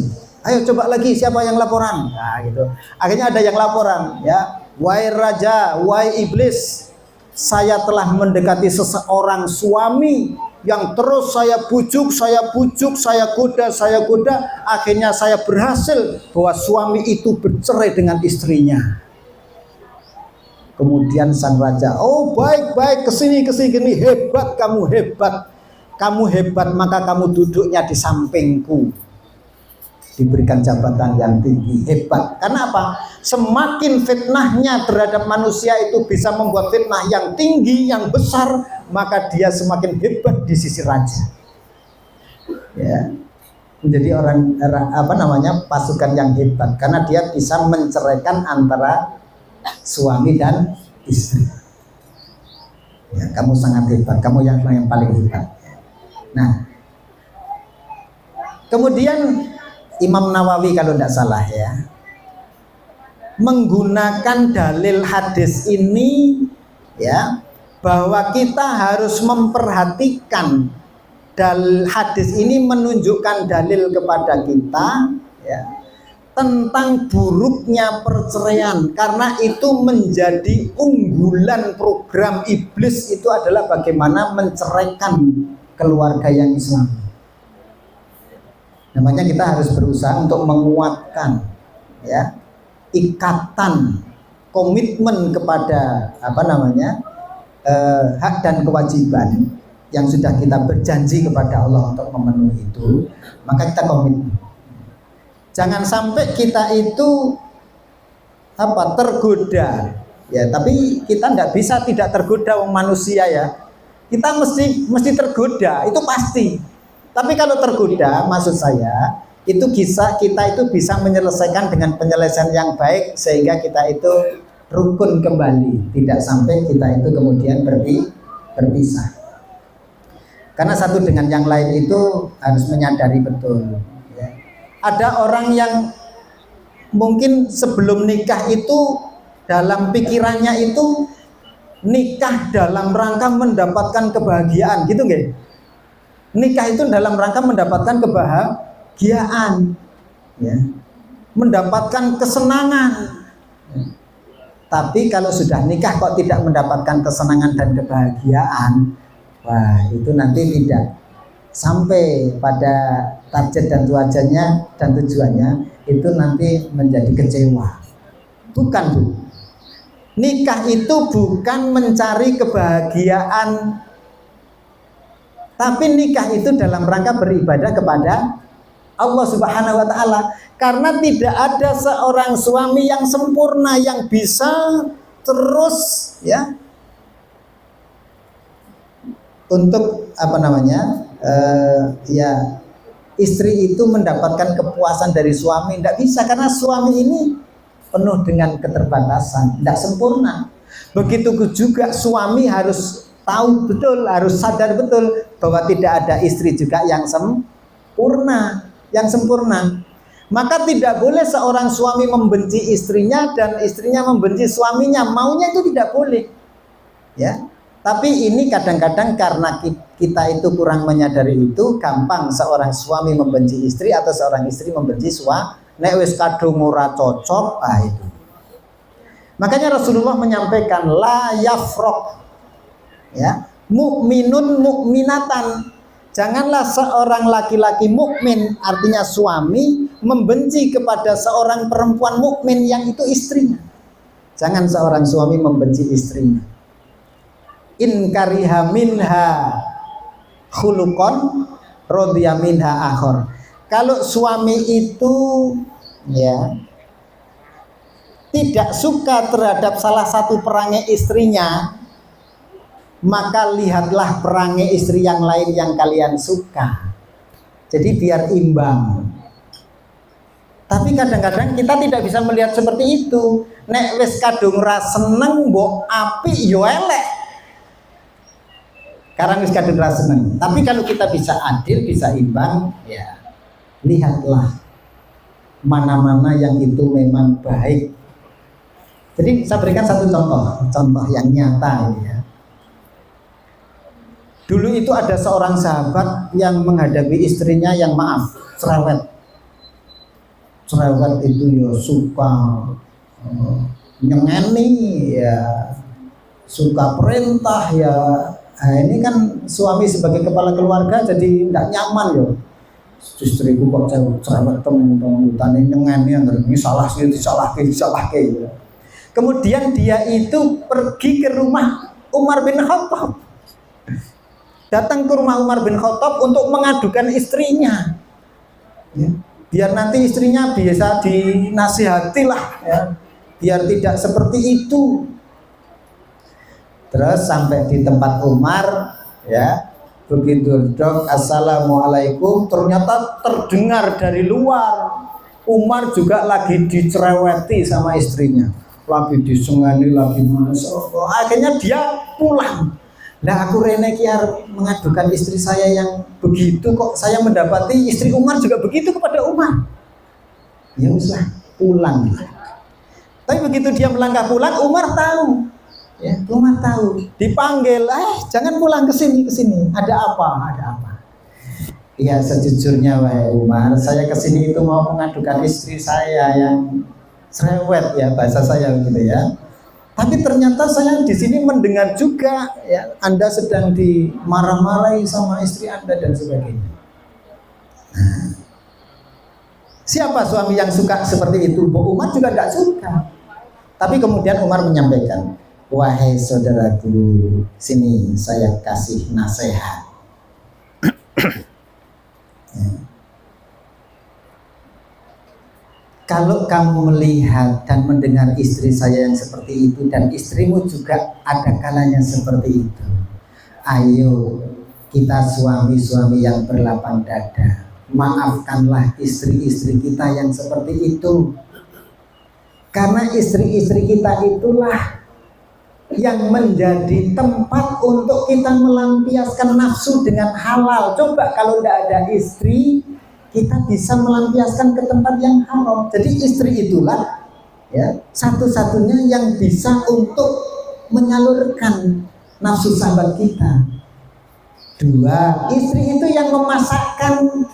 Ayo coba lagi, siapa yang laporan? Nah, gitu. Akhirnya ada yang laporan, ya. Wahai Raja, wahai iblis, saya telah mendekati seseorang suami yang terus saya bujuk, saya goda. Akhirnya saya berhasil bahwa suami itu bercerai dengan istrinya. Kemudian sang raja, oh baik, kesini, hebat, maka kamu duduknya di sampingku. Diberikan jabatan yang tinggi, hebat. Karena apa? Semakin fitnahnya terhadap manusia itu bisa membuat fitnah yang tinggi, yang besar, maka dia semakin hebat di sisi raja. Ya, menjadi pasukan yang hebat karena dia bisa menceraikan antara suami dan istri. Ya, kamu sangat hebat, kamu yang paling hebat. Nah, kemudian Imam Nawawi kalau tidak salah ya menggunakan dalil hadis ini ya, bahwa kita harus memperhatikan hadis ini menunjukkan dalil kepada kita ya, tentang buruknya perceraian, karena itu menjadi unggulan program iblis itu adalah bagaimana menceraikan keluarga yang Islam. Namanya kita harus berusaha untuk menguatkan ya ikatan, komitmen kepada hak dan kewajiban yang sudah kita berjanji kepada Allah untuk memenuhi itu, maka kita komitmen. Jangan sampai kita itu tergoda ya, tapi kita nggak bisa tidak tergoda, manusia ya, kita mesti tergoda, itu pasti. Tapi kalau tergoda, maksud saya itu kita itu bisa menyelesaikan dengan penyelesaian yang baik sehingga kita itu rukun kembali, tidak sampai kita itu kemudian berpisah. Karena satu dengan yang lain itu harus menyadari betul. Ya. Ada orang yang mungkin sebelum nikah itu dalam pikirannya itu nikah dalam rangka mendapatkan kebahagiaan, gitu nggih? Nikah itu dalam rangka mendapatkan kebahagiaan, ya, mendapatkan kesenangan. Ya. Tapi kalau sudah nikah kok tidak mendapatkan kesenangan dan kebahagiaan, wah itu nanti tidak sampai pada target dan tujuannya itu nanti menjadi kecewa. Bukan, Bu. Nikah itu bukan mencari kebahagiaan, tapi nikah itu dalam rangka beribadah kepada Allah Subhanahu wa Ta'ala. Karena tidak ada seorang suami yang sempurna yang bisa terus ya untuk ya istri itu mendapatkan kepuasan dari suami. Tidak bisa, karena suami ini penuh dengan keterbatasan, tidak sempurna. Begitu juga suami harus tahu betul, harus sadar betul bahwa tidak ada istri juga yang sempurna, Maka tidak boleh seorang suami membenci istrinya dan istrinya membenci suaminya. Maunya itu tidak boleh. Ya. Tapi ini kadang-kadang karena kita itu kurang menyadari itu, gampang seorang suami membenci istri atau seorang istri membenci suami. Nek wis kadung ora cocok, itu. Makanya Rasulullah menyampaikan la yafraq, ya, mukminun mukminatan. Janganlah seorang laki-laki mukmin, artinya suami, membenci kepada seorang perempuan mukmin yang itu istrinya. Jangan seorang suami membenci istrinya. In kariha minha khuluqan radiya minha akhar. Kalau suami itu ya tidak suka terhadap salah satu perangai istrinya, maka lihatlah perangai istri yang lain yang kalian suka. Jadi biar imbang. Tapi kadang-kadang kita tidak bisa melihat seperti itu. Nek wis kadung ra seneng mbok apik yo elek. Karang wis kadung ra seneng. Tapi kalau kita bisa adil, bisa imbang, ya lihatlah mana-mana yang itu memang baik. Jadi saya berikan satu contoh yang nyata ini ya. Dulu itu ada seorang sahabat yang menghadapi istrinya yang cerewet itu ya suka nyengeni ya, suka perintah ya. Nah, ini kan suami sebagai kepala keluarga jadi tidak nyaman ya. Istriku kok cerewet temen-temen tani nyengeni ini salah ya. Kemudian dia itu pergi ke rumah Umar bin Khattab. Datang ke rumah Umar bin Khattab untuk mengadukan istrinya, ya, biar nanti istrinya bisa dinasihati lah, ya, biar tidak seperti itu. Terus sampai di tempat Umar, ya, begitu dok assalamualaikum, ternyata terdengar dari luar Umar juga lagi dicereweti sama istrinya, lagi disengani, lagi akhirnya dia pulang. Nah aku rene ki arep mengadukan istri saya yang begitu, kok saya mendapati istri Umar juga begitu kepada Umar. Ya usah pulang. Tapi begitu dia melangkah pulang, Umar tahu. Ya, Umar tahu. Dipanggil, jangan pulang ke sini. Ada apa? Ya sejujurnya wahai Umar, saya ke sini itu mau mengadukan istri saya yang cerewet ya, bahasa saya gitu ya. Tapi ternyata saya di sini mendengar juga ya, Anda sedang dimarah-marahi sama istri Anda dan sebagainya. Nah, siapa suami yang suka seperti itu? Bu Umar juga tidak suka. Tapi kemudian Umar menyampaikan, wahai saudaraku, sini saya kasih nasihat. Ya. Kalau kamu melihat dan mendengar istri saya yang seperti itu dan istrimu juga ada kalanya seperti itu, ayo kita suami-suami yang berlapang dada, maafkanlah istri-istri kita yang seperti itu. Karena istri-istri kita itulah yang menjadi tempat untuk kita melampiaskan nafsu dengan halal. Coba kalau tidak ada istri, kita bisa melampiaskan ke tempat yang haram. Jadi istri itulah ya satu-satunya yang bisa untuk menyalurkan nafsu sahabat kita. Dua, istri itu yang memasakkan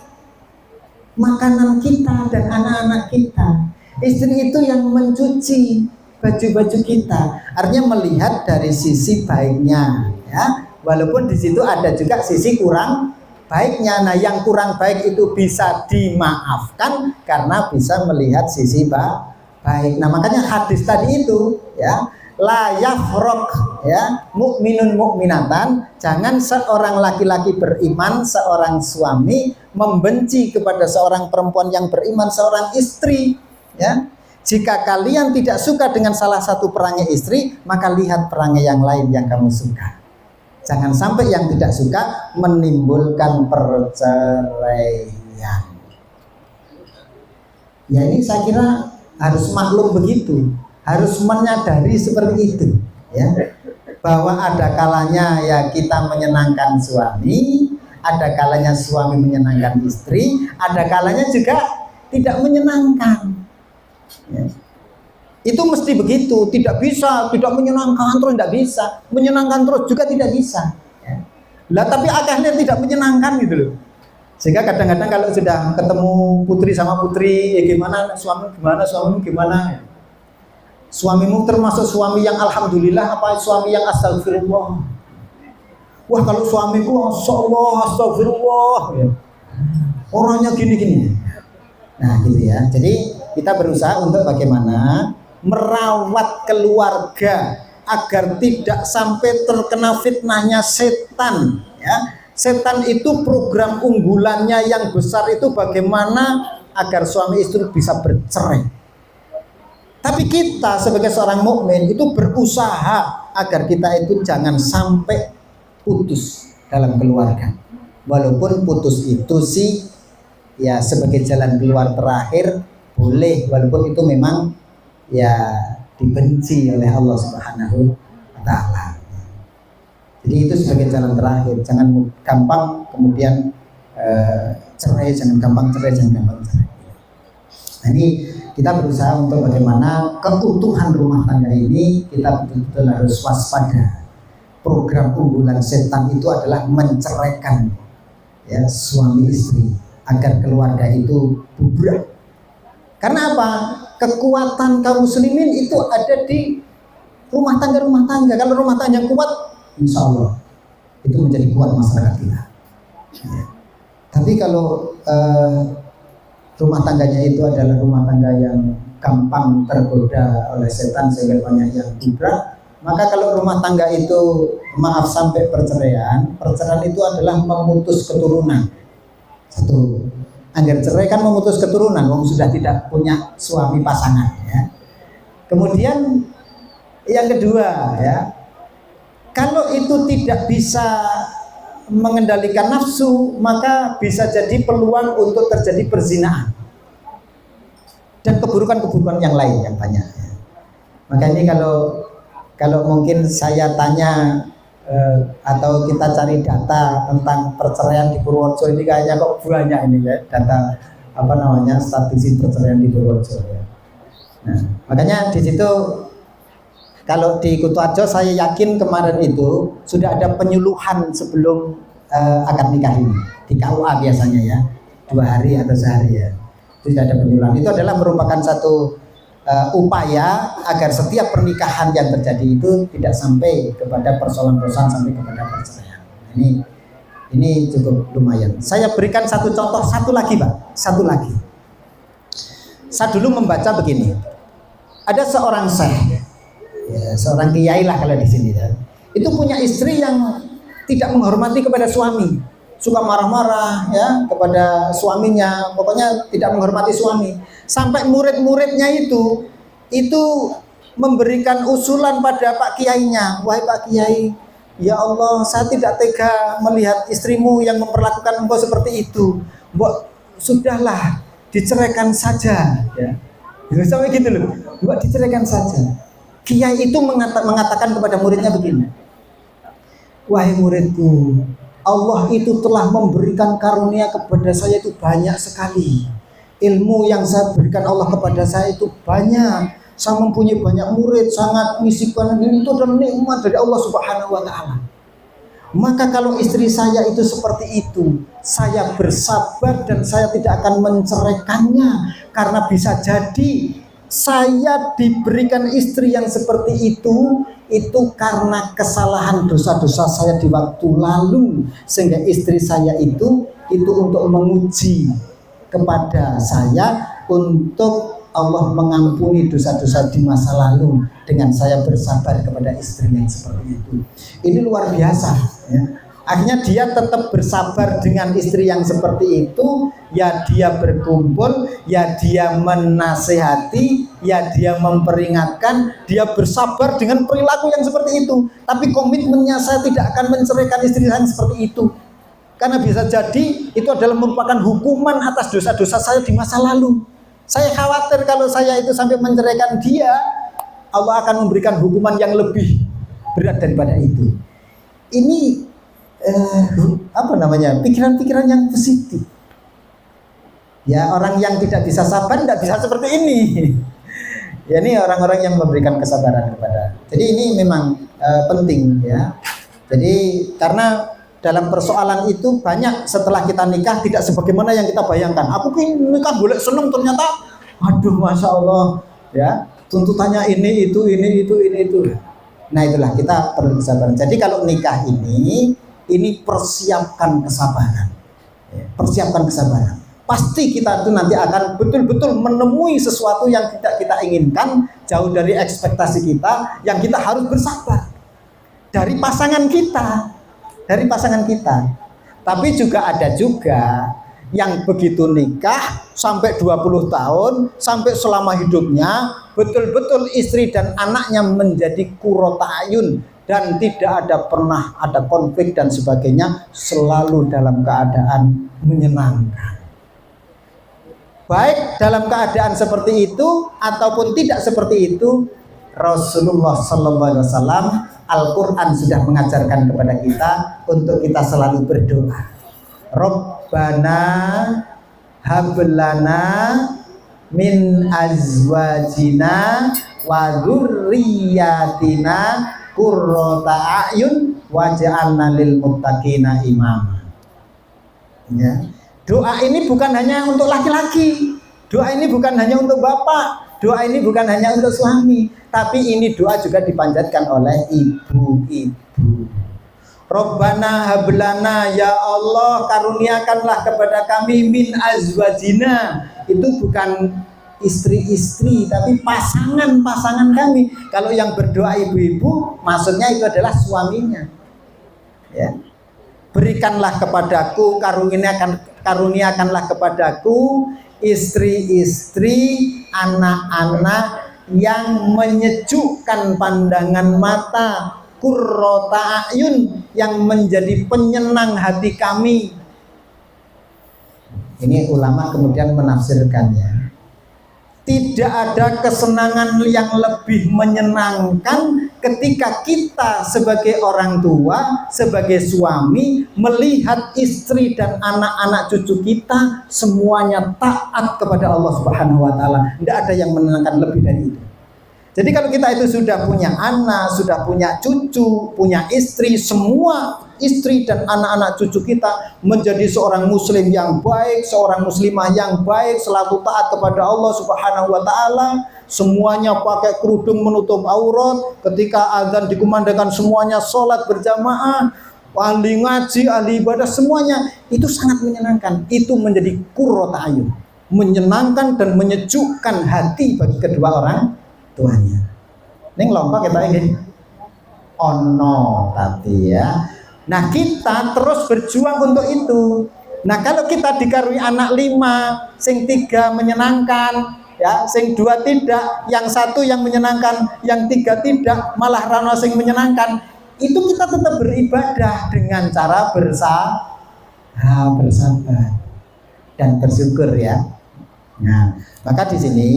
makanan kita dan anak-anak kita. Istri itu yang mencuci baju-baju kita. Artinya melihat dari sisi baiknya, ya. Walaupun di situ ada juga sisi kurang baiknya. Nah, yang kurang baik itu bisa dimaafkan karena bisa melihat sisi baik. Nah, makanya hadis tadi itu, ya, la yafrok, ya, mukminun mukminatan. Jangan seorang laki-laki beriman, seorang suami membenci kepada seorang perempuan yang beriman, seorang istri. Ya, jika kalian tidak suka dengan salah satu perangai istri, maka lihat perangai yang lain yang kamu suka. Jangan sampai yang tidak suka menimbulkan perceraian. Ya, ini saya kira harus maklum begitu, harus menyadari seperti itu, ya, bahwa ada kalanya ya kita menyenangkan suami, ada kalanya suami menyenangkan istri, ada kalanya juga tidak menyenangkan. Ya. Itu mesti begitu, tidak bisa, tidak menyenangkan terus tidak bisa, menyenangkan terus juga tidak bisa. Ya. Lah tapi akhirnya tidak menyenangkan gitu loh. Sehingga kadang-kadang kalau sudah ketemu putri sama putri, ya gimana suami gimana, suamimu gimana? Suamimu termasuk suami yang alhamdulillah apa suami yang astagfirullah? Wah kalau suamiku astagfirullah, ya. Orangnya gini-gini. Nah gitu ya. Jadi kita berusaha untuk bagaimana merawat keluarga agar tidak sampai terkena fitnahnya setan, ya. Setan itu program unggulannya yang besar itu bagaimana agar suami istri bisa bercerai. Tapi kita sebagai seorang mukmin itu berusaha agar kita itu jangan sampai putus dalam keluarga. Walaupun putus itu sih ya sebagai jalan keluar terakhir boleh, walaupun itu memang ya dibenci oleh Allah Subhanahu wa Ta'ala. Jadi itu sebagai jalan terakhir. Jangan gampang kemudian cerai, jangan gampang cerai. Nah, ini kita berusaha untuk bagaimana keutuhan rumah tangga ini kita betul-betul harus waspada. Program unggulan setan itu adalah menceraikan ya suami istri agar keluarga itu bubar. Karena apa? Kekuatan kaum muslimin itu ada di rumah tangga. Kalau rumah tangga kuat, insya Allah itu menjadi kuat masyarakat kita. Ya. Tapi kalau rumah tangganya itu adalah rumah tangga yang gampang tergoda oleh setan sehingga banyak yang bubar, maka kalau rumah tangga itu maaf sampai perceraian itu adalah memutus keturunan. Satu. Agar cerai kan memutus keturunan, wong sudah tidak punya suami pasangan, ya. Kemudian yang kedua, ya, kalau itu tidak bisa mengendalikan nafsu, maka bisa jadi peluang untuk terjadi perzinahan dan keburukan-keburukan yang lain yang banyak. Ya. Maka ini kalau mungkin saya tanya atau kita cari data tentang perceraian di Purworejo ini kayaknya kok banyak ini ya, data apa namanya statistik perceraian di Purworejo ya. Nah, makanya di situ kalau di Kutoarjo saya yakin kemarin itu sudah ada penyuluhan sebelum akad nikah ini di KUA biasanya ya, 2 hari atau sehari ya, itu sudah ada penyuluhan. Itu adalah merupakan satu upaya agar setiap pernikahan yang terjadi itu tidak sampai kepada persoalan-persoalan sampai kepada perceraian. Ini cukup lumayan. Saya berikan satu contoh, satu lagi Pak, satu lagi. Saya dulu membaca begini. Ada seorang syekh, ya, seorang kiai lah kalau di sini ya. Itu punya istri yang tidak menghormati kepada suami, suka marah-marah ya kepada suaminya, pokoknya tidak menghormati suami. Sampai murid-muridnya itu memberikan usulan pada Pak Kiainya, wahai Pak Kiai, ya Allah, saya tidak tega melihat istrimu yang memperlakukan engkau seperti itu. Mbok, sudahlah, diceraikan saja. Ya. Sampai gitu loh, mbok diceraikan saja. Kiai itu mengatakan kepada muridnya begini, wahai muridku, Allah itu telah memberikan karunia kepada saya itu banyak sekali. Ilmu yang saya berikan Allah kepada saya itu banyak. Saya mempunyai banyak murid, sangat misikan ini, itu adalah nikmat dari Allah Subhanahu wa Ta'ala. Maka kalau istri saya itu seperti itu, saya bersabar dan saya tidak akan menceraikannya, karena bisa jadi saya diberikan istri yang seperti itu karena kesalahan dosa-dosa saya di waktu lalu, sehingga istri saya itu untuk menguji kepada saya untuk Allah mengampuni dosa-dosa di masa lalu dengan saya bersabar kepada istri yang seperti itu. Ini luar biasa, ya. Akhirnya dia tetap bersabar dengan istri yang seperti itu, ya dia berkumpul, ya dia menasehati, ya dia memperingatkan, dia bersabar dengan perilaku yang seperti itu. Tapi komitmennya, saya tidak akan menceraikan istri yang seperti itu, karena bisa jadi itu adalah merupakan hukuman atas dosa-dosa saya di masa lalu. Saya khawatir kalau saya itu sampai menceraikan dia, Allah akan memberikan hukuman yang lebih berat daripada itu. Ini pikiran-pikiran yang positif. Ya, orang yang tidak bisa sabar tidak bisa seperti ini. Ya, ini orang-orang yang memberikan kesabaran kepada. Jadi ini memang penting, ya. Jadi karena dalam persoalan itu banyak setelah kita nikah tidak sebagaimana yang kita bayangkan. Aku nikah boleh seneng, ternyata aduh masya Allah, ya tuntutannya ini itu. Nah itulah, kita perlu kesabaran. Jadi kalau nikah ini persiapkan kesabaran, ya, persiapkan kesabaran. Pasti kita itu nanti akan betul-betul menemui sesuatu yang tidak kita inginkan, jauh dari ekspektasi kita, yang kita harus bersabar dari pasangan kita. Tapi juga ada yang begitu nikah sampai 20 tahun, sampai selama hidupnya betul-betul istri dan anaknya menjadi qurrata ayun, dan tidak pernah ada konflik dan sebagainya, selalu dalam keadaan menyenangkan. Baik dalam keadaan seperti itu ataupun tidak seperti itu, Rasulullah SAW, Al-Quran sudah mengajarkan kepada kita untuk kita selalu berdoa. Rabbana hablana min azwajina wa dzurriyyatina qurrata a'yun waj'alna lil muttaqina imama. Ya. Doa ini bukan hanya untuk laki-laki. Doa ini bukan hanya untuk bapak. Doa ini bukan hanya untuk suami, tapi ini doa juga dipanjatkan oleh ibu-ibu. Rabbana hablana, ya Allah karuniakanlah kepada kami min azwajina. Itu bukan istri-istri, tapi pasangan-pasangan kami. Kalau yang berdoa ibu-ibu, maksudnya itu adalah suaminya. Ya. Berikanlah kepadaku, karuniakanlah kepadaku istri-istri, anak-anak yang menyejukkan pandangan mata, qurrata a'yun, yang menjadi penyenang hati kami. Ini ulama kemudian menafsirkannya. Tidak ada kesenangan yang lebih menyenangkan ketika kita sebagai orang tua, sebagai suami, melihat istri dan anak-anak cucu kita semuanya taat kepada Allah Subhanahu wa Ta'ala. Tidak ada yang menyenangkan lebih dari itu. Jadi kalau kita itu sudah punya anak, sudah punya cucu, punya istri, semua istri dan anak-anak cucu kita menjadi seorang muslim yang baik, seorang muslimah yang baik, selalu taat kepada Allah Subhanahu wa Ta'ala, semuanya pakai kerudung menutup aurat, ketika azan dikumandangkan semuanya sholat berjamaah, ahli ngaji, ahli ibadah, semuanya itu sangat menyenangkan. Itu menjadi qurrata ayun, menyenangkan dan menyejukkan hati bagi kedua orang tuanya. Ini ngelompok kita ingin ono tapi ya. Nah kita terus berjuang untuk itu. Nah kalau kita dikaruniai anak 5, sing 3 menyenangkan, ya, sing 2 tidak, yang 1 yang menyenangkan, yang 3 tidak, malah rano sing menyenangkan, itu kita tetap beribadah dengan cara bersabar dan bersyukur ya. Nah, maka di sini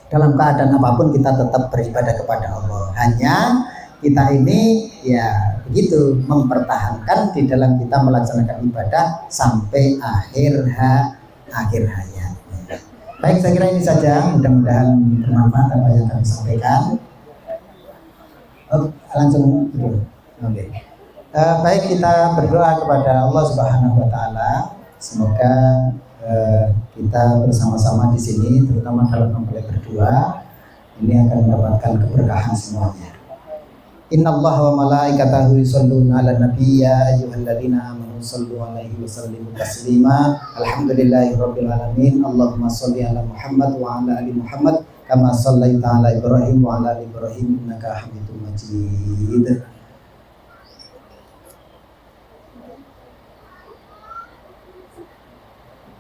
dalam keadaan apapun kita tetap beribadah kepada Allah. Hanya kita ini ya begitu mempertahankan di dalam kita melaksanakan ibadah sampai akhir hayat. Baik, saya kira ini saja. Mudah-mudahan bermanfaat apa yang kami sampaikan. Langsung dulu. Oke. Baik, kita berdoa kepada Allah Subhanahu Wa Taala. Semoga kita bersama-sama di sini, terutama dalam mempelai berdua, ini akan mendapatkan keberkahan semuanya. Innallaha wa malaikatahu yusholluna 'alan nabiy ya ayyuhalladzina amanu shallu 'alaihi wa sallimu taslima. Alhamdulillahirabbil alamin. Allahumma shalli 'ala Muhammad wa 'ala ali Muhammad kama shallaita 'ala Ibrahim wa 'ala ali Ibrahim innaka Hamidum Majid.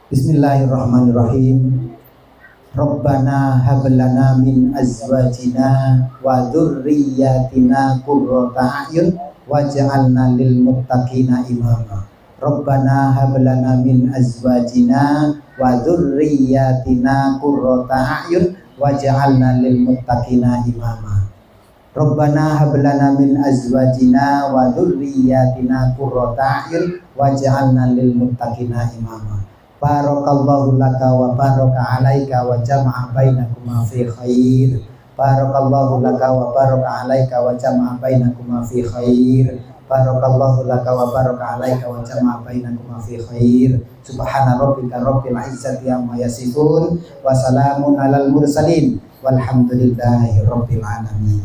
Bismillahirrahmanirrahim. Rabbana hab lana min azwajina wa dzurriyyatina qurrata a'yun waj'alna lil muttaqina imama. Rabbana hab lana min azwajina wa dzurriyyatina qurrata a'yun waj'alna lil muttaqina imama. Rabbana hab lana min azwajina wa dzurriyyatina qurrata a'yun waj'alna lil muttaqina imama. Barakallahu laka wa baraka alaika wa jama'a bainakuma fi khair. Barakallahu laka wa baraka alaika wa jama'a bainakuma fi khair. Barakallahu laka wa baraka alaika wa jama'a bainakuma fi khair. Subhana rabbika rabbil izzati amma yasifun wa salamun alal mursalin walhamdulillahi rabbil alamin.